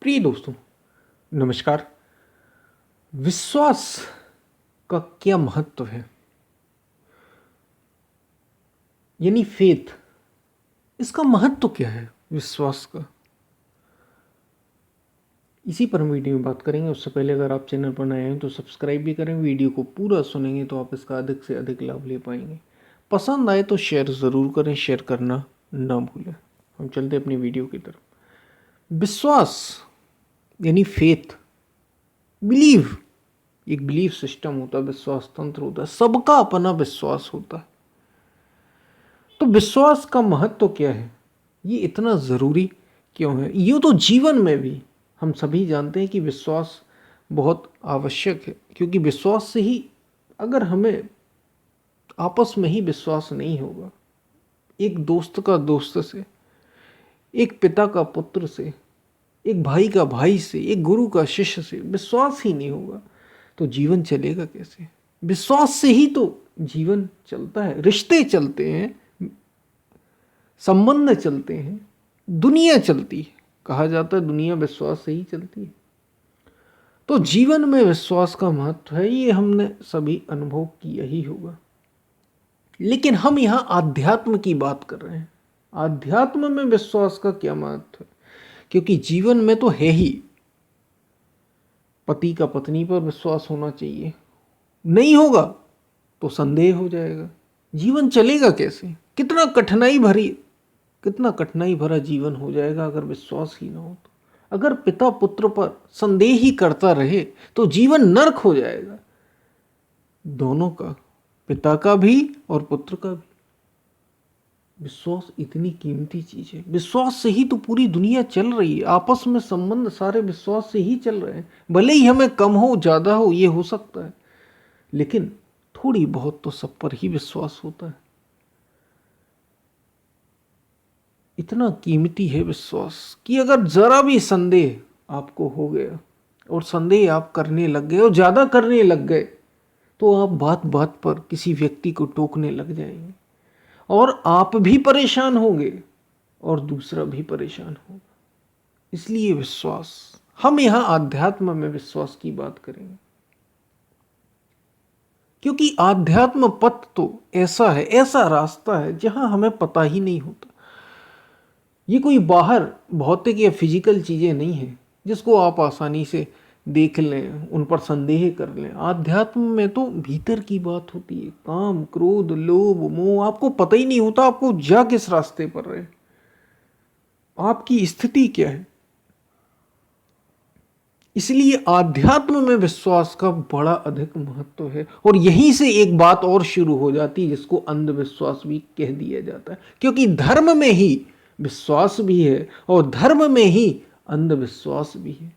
प्रिय दोस्तों, नमस्कार। विश्वास का क्या महत्व है, यानी फेथ, इसका महत्व क्या है विश्वास का, इसी पर हम वीडियो में बात करेंगे। उससे पहले अगर आप चैनल पर नए हैं तो सब्सक्राइब भी करें। वीडियो को पूरा सुनेंगे तो आप इसका अधिक से अधिक लाभ ले पाएंगे। पसंद आए तो शेयर ज़रूर करें, शेयर करना ना भूलें। हम चलते अपनी वीडियो की तरफ। विश्वास यानी फेथ, बिलीव, एक बिलीफ सिस्टम होता है, विश्वास तंत्र होता है, सबका अपना विश्वास होता है। तो विश्वास का महत्व क्या है, ये इतना ज़रूरी क्यों है? यूँ तो जीवन में भी हम सभी जानते हैं कि विश्वास बहुत आवश्यक है, क्योंकि विश्वास से ही, अगर हमें आपस में ही विश्वास नहीं होगा, एक दोस्त का दोस्त से, एक पिता का पुत्र से, एक भाई का भाई से, एक गुरु का शिष्य से विश्वास ही नहीं होगा तो जीवन चलेगा कैसे? विश्वास से ही तो जीवन चलता है, रिश्ते चलते हैं, संबंध चलते हैं, दुनिया चलती है। कहा जाता है दुनिया विश्वास से ही चलती है। तो जीवन में विश्वास का महत्व है, ये हमने सभी अनुभव किया ही होगा। लेकिन हम यहाँ आध्यात्म की बात कर रहे हैं। आध्यात्म में विश्वास का क्या महत्व है? क्योंकि जीवन में तो है ही, पति का पत्नी पर विश्वास होना चाहिए, नहीं होगा तो संदेह हो जाएगा, जीवन चलेगा कैसे? कितना कठिनाई भरा जीवन हो जाएगा अगर विश्वास ही ना हो तो। अगर पिता पुत्र पर संदेह ही करता रहे तो जीवन नरक हो जाएगा, दोनों का, पिता का भी और पुत्र का भी। विश्वास इतनी कीमती चीज है, विश्वास से ही तो पूरी दुनिया चल रही है, आपस में संबंध सारे विश्वास से ही चल रहे हैं। भले ही हमें कम हो ज्यादा हो ये हो सकता है, लेकिन थोड़ी बहुत तो सब पर ही विश्वास होता है। इतना कीमती है विश्वास कि अगर जरा भी संदेह आपको हो गया और संदेह आप करने लग गए और ज्यादा करने लग गए तो आप बात बात पर किसी व्यक्ति को टोकने लग जाएंगे और आप भी परेशान होंगे और दूसरा भी परेशान होगा। इसलिए विश्वास, हम यहां आध्यात्म में विश्वास की बात करेंगे, क्योंकि आध्यात्म पथ तो ऐसा है, ऐसा रास्ता है जहां हमें पता ही नहीं होता। ये कोई बाहर भौतिक या फिजिकल चीजें नहीं है जिसको आप आसानी से देख लें, उन पर संदेह कर लें। आध्यात्म में तो भीतर की बात होती है, काम क्रोध लोभ मोह, आपको पता ही नहीं होता आपको जा किस रास्ते पर रहे, आपकी स्थिति क्या है। इसलिए आध्यात्म में विश्वास का बड़ा अधिक महत्व है। और यहीं से एक बात और शुरू हो जाती है जिसको अंधविश्वास भी कह दिया जाता है, क्योंकि धर्म में ही विश्वास भी है और धर्म में ही अंधविश्वास भी है।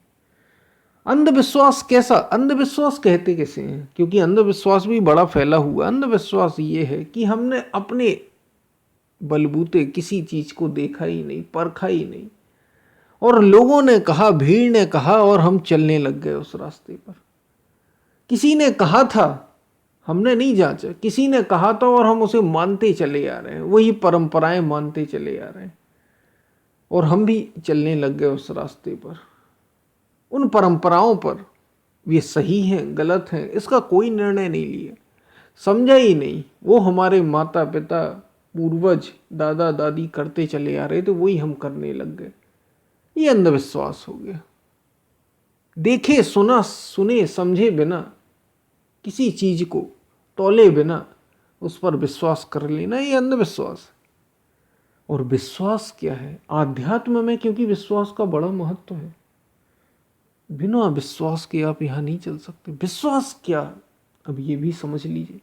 अंधविश्वास कैसा? अंधविश्वास कहते कैसे हैं? क्योंकि अंधविश्वास भी बड़ा फैला हुआ। अंधविश्वास ये है कि हमने अपने बलबूते किसी चीज को देखा ही नहीं, परखा ही नहीं, और लोगों ने कहा, भीड़ ने कहा और हम चलने लग गए उस रास्ते पर। किसी ने कहा था, हमने नहीं जांचा, किसी ने कहा था और हम उसे मानते चले आ रहे हैं, वही परंपराएं मानते चले आ रहे हैं और हम भी चलने लग गए उस रास्ते पर। उन परंपराओं पर, ये सही हैं गलत हैं इसका कोई निर्णय नहीं लिया, समझा ही नहीं। वो हमारे माता पिता पूर्वज दादा दादी करते चले आ रहे थे, वही हम करने लग गए। ये अंधविश्वास हो गया। देखे सुना सुने समझे बिना, किसी चीज को तौले बिना उस पर विश्वास कर लेना, ये अंधविश्वास है। और विश्वास क्या है आध्यात्म में? क्योंकि विश्वास का बड़ा महत्व है, बिना विश्वास के आप यहां नहीं चल सकते। विश्वास क्या, अब ये भी समझ लीजिए।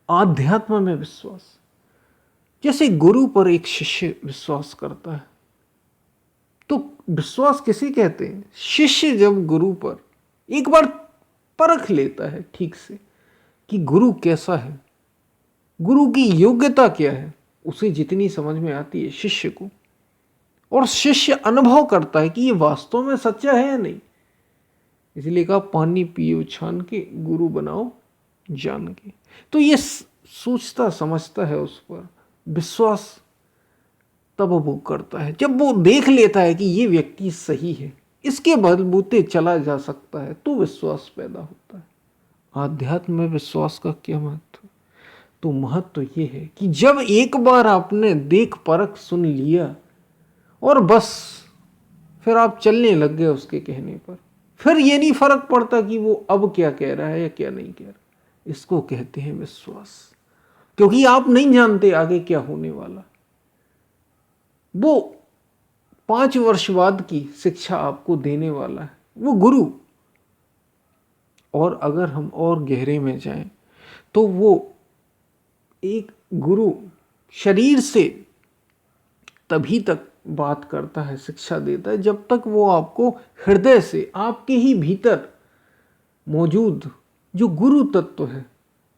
आध्यात्म में विश्वास, जैसे गुरु पर एक शिष्य विश्वास करता है, तो विश्वास किसे कहते हैं? शिष्य जब गुरु पर एक बार परख लेता है ठीक से कि गुरु कैसा है, गुरु की योग्यता क्या है, उसे जितनी समझ में आती है शिष्य को, और शिष्य अनुभव करता है कि ये वास्तव में सच्चा है या नहीं, इसलिए कहा पानी पियो छान के गुरु बनाओ जान के। तो ये सोचता समझता है, उस पर विश्वास तब वो करता है जब वो देख लेता है कि ये व्यक्ति सही है, इसके बलबूते चला जा सकता है, तो विश्वास पैदा होता है। आध्यात्म में विश्वास का क्या महत्व? तो महत्व ये है कि जब एक बार आपने देख परख सुन लिया और बस फिर आप चलने लग गए उसके कहने पर, फिर ये नहीं फर्क पड़ता कि वो अब क्या कह रहा है या क्या नहीं कह रहा, इसको कहते हैं विश्वास। क्योंकि आप नहीं जानते आगे क्या होने वाला। वो 5 वर्ष बाद की शिक्षा आपको देने वाला है वो गुरु। और अगर हम और गहरे में जाएं तो वो एक गुरु शरीर से तभी तक बात करता है, शिक्षा देता है, जब तक वो आपको हृदय से, आपके ही भीतर मौजूद जो गुरु तत्व है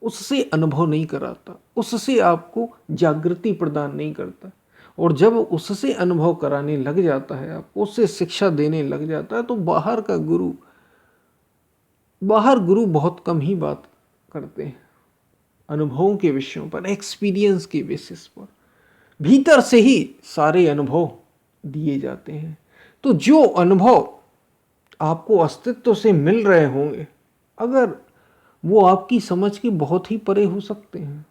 उससे अनुभव नहीं कराता, उससे आपको जागृति प्रदान नहीं करता। और जब उससे अनुभव कराने लग जाता है, आपको उससे शिक्षा देने लग जाता है, तो बाहर गुरु बहुत कम ही बात करते हैं अनुभवों के विषयों पर, एक्सपीरियंस के बेसिस पर। भीतर से ही सारे अनुभव दिए जाते हैं। तो जो अनुभव आपको अस्तित्व से मिल रहे होंगे, अगर वो आपकी समझ के बहुत ही परे हो सकते हैं,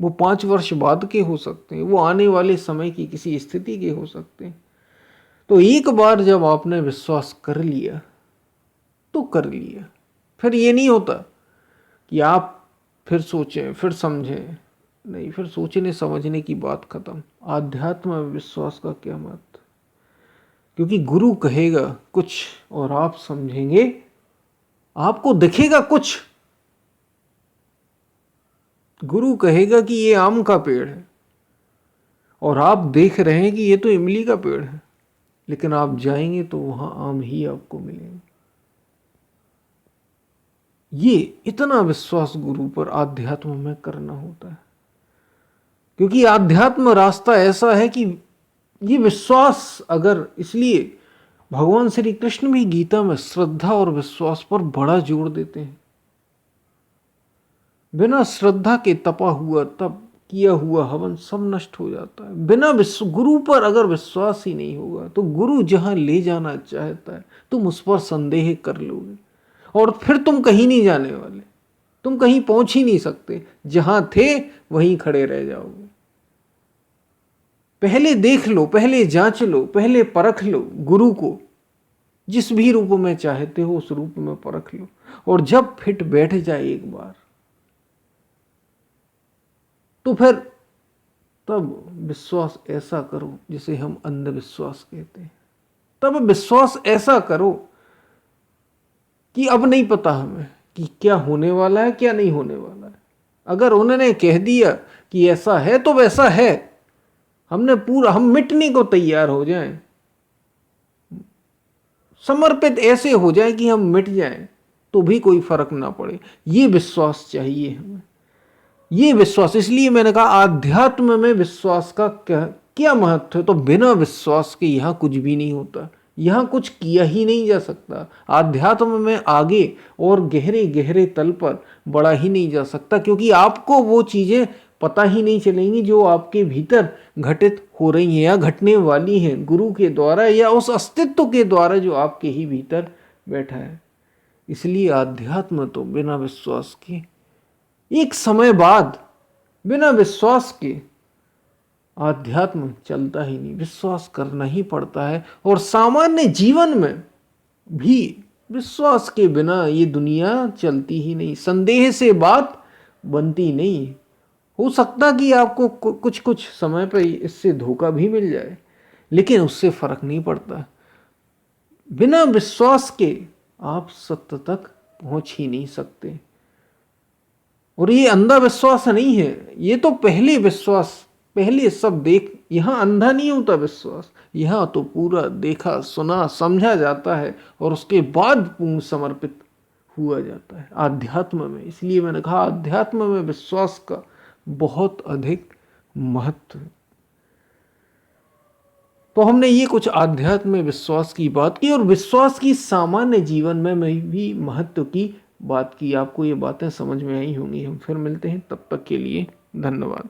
वो 5 वर्ष बाद के हो सकते हैं, वो आने वाले समय की किसी स्थिति के हो सकते हैं, तो एक बार जब आपने विश्वास कर लिया तो कर लिया। फिर ये नहीं होता कि आप फिर सोचें, फिर समझें, नहीं, फिर सोचने समझने की बात खत्म। आध्यात्म में विश्वास का क्या महत्व? क्योंकि गुरु कहेगा कुछ और आप समझेंगे, आपको दिखेगा कुछ। गुरु कहेगा कि ये आम का पेड़ है और आप देख रहे हैं कि ये तो इमली का पेड़ है, लेकिन आप जाएंगे तो वहां आम ही आपको मिलेंगे। ये इतना विश्वास गुरु पर आध्यात्म में करना होता है। क्योंकि आध्यात्म रास्ता ऐसा है कि ये विश्वास, अगर, इसलिए भगवान श्री कृष्ण भी गीता में श्रद्धा और विश्वास पर बड़ा जोर देते हैं। बिना श्रद्धा के तपा हुआ तप, किया हुआ हवन सब नष्ट हो जाता है। बिना गुरु पर अगर विश्वास ही नहीं होगा तो गुरु जहां ले जाना चाहता है तुम उस पर संदेह कर लोगे और फिर तुम कहीं नहीं जाने वाले, तुम कहीं पहुंच ही नहीं सकते। जहां थे वहीं खड़े रह जाओगे। पहले देख लो, पहले जांच लो, पहले परख लो गुरु को। जिस भी रूप में चाहते हो उस रूप में परख लो, और जब फिट बैठ जाए एक बार तो फिर तब विश्वास ऐसा करो जिसे हम अंधविश्वास कहते हैं। तब विश्वास ऐसा करो कि अब नहीं पता हमें कि क्या होने वाला है, क्या नहीं होने वाला है। अगर उन्होंने कह दिया कि ऐसा है तो वैसा है, हम मिटने को तैयार हो जाएं, समर्पित ऐसे हो जाएं कि हम मिट जाएं तो भी कोई फर्क ना पड़े। ये विश्वास चाहिए हमें, ये विश्वास। इसलिए मैंने कहा आध्यात्म में विश्वास का क्या महत्व है। तो बिना विश्वास के यहाँ कुछ भी नहीं होता, यहाँ कुछ किया ही नहीं जा सकता। आध्यात्म में आगे और गहरे गहरे तल पर बढ़ा ही नहीं जा सकता, क्योंकि आपको वो चीजें पता ही नहीं चलेंगी जो आपके भीतर घटित हो रही हैं या घटने वाली हैं गुरु के द्वारा या उस अस्तित्व के द्वारा जो आपके ही भीतर बैठा है। इसलिए आध्यात्म तो बिना विश्वास के, एक समय बाद बिना विश्वास के आध्यात्म चलता ही नहीं। विश्वास करना ही पड़ता है। और सामान्य जीवन में भी विश्वास के बिना ये दुनिया चलती ही नहीं। संदेह से बात बनती नहीं। हो सकता कि आपको कुछ कुछ समय पर इससे धोखा भी मिल जाए, लेकिन उससे फर्क नहीं पड़ता। बिना विश्वास के आप सत्य तक पहुंच ही नहीं सकते। और ये अंधा विश्वास नहीं है, ये तो पहले विश्वास, पहले सब देख। यहाँ अंधा नहीं होता विश्वास, यहाँ तो पूरा देखा सुना समझा जाता है और उसके बाद पूर्ण समर्पित हुआ जाता है आध्यात्म में। इसलिए मैंने कहा आध्यात्म में विश्वास का बहुत अधिक महत्व। तो हमने ये कुछ आध्यात्म में विश्वास की बात की और विश्वास की सामान्य जीवन में भी महत्व की बात की। आपको ये बातें समझ में आई होंगी। हम फिर मिलते हैं, तब तक के लिए धन्यवाद।